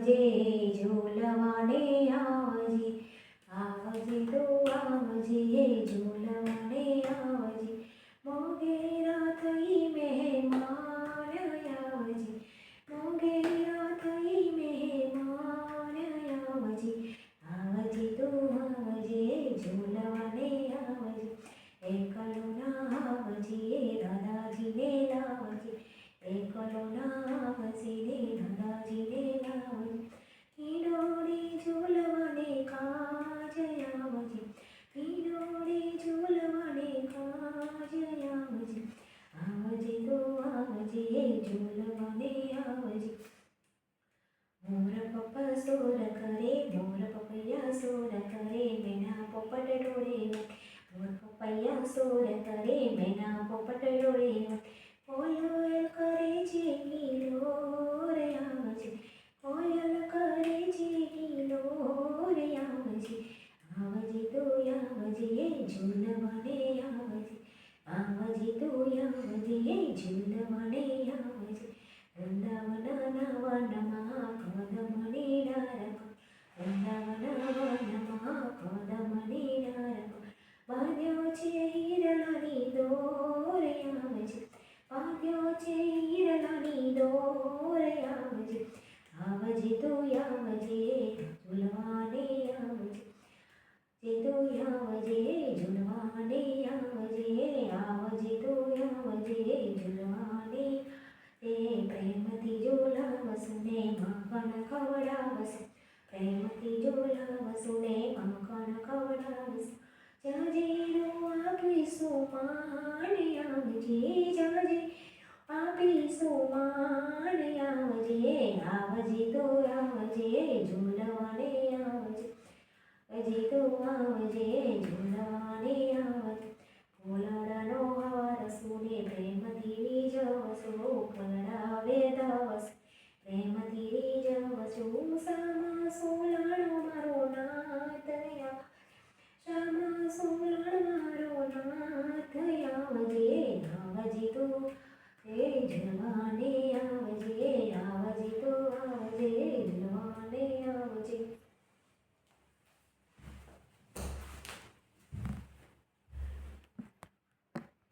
આવજે ઝૂલવાને આવજે, આવજે તું આવજે ઝૂલવાને આવજે, મોગેરા થઈ મહેમાન આવજે, મોગેરા થઈ મહેમાન આવજે, આવજે તું આવજે ઝૂલવાને આવજે, એકલો ના આવજે દાદાજીને લાવજે, એકલો ના આવજે દાદાજીને લાવજે, ઈડોળી ઝૂલવાને કાજ આવજે, ઈડોળી ઝૂલવાને કાજ આવજે, આવજે તું આવજે ઝૂલવાને આવજે, મોર પપ્પા સોર કરે, મોર પપૈયા સોર કરે, મેના પોપટ ડોળે મોર પપૈયા સોર કરે, મેના પોપટ ડોળે કોયલ કરે છે કિલોર આવજે, કોયલ કરે છે કિલોર આવજે, આવજે તું આવજે ઝૂલવાને આવજે, આવજે તું આવજે ઝૂલવાને આવજે, વૃંદાવનના વનમાં કદમની ડાળક, વૃંદાવનના વનમાં કદમની ડાળક, બાંધ્યો છે હિરલાની દોર આવજે, બાંધ્યો છે હિરલાની દોર આવજે, આવજે તું આવજે ઝૂલવાને આવજે, જે તું આવજે ઝૂલવાને આવજે, આવજે તું આવજે ઝૂલવાને, તે પ્રેમથી ઝૂલાવશું ને માખણ ખવડાવશું, પ્રેમથી ઝૂલાવશું ને માખણ ખવડાવશું, જાજેરું આપીશું માન આવજે, જાજે આપીશું માન આવજે, આવજે તો આવજે ઝૂલવાને આવજે, હજી તો આવજે ઝૂલવાને આવજે, ફૂલડાનો હાર સુને પ્રેમથી રીઝવશું, ફૂલડાવે દવસ પ્રેમથી રીઝવશું, સામા સોલાણો મારો નાથ આવ્યો, સામા સોલાણો મારો નાથ આવજે, આવજે તો ઝૂલવાને આવજે, આવજે તો આવજે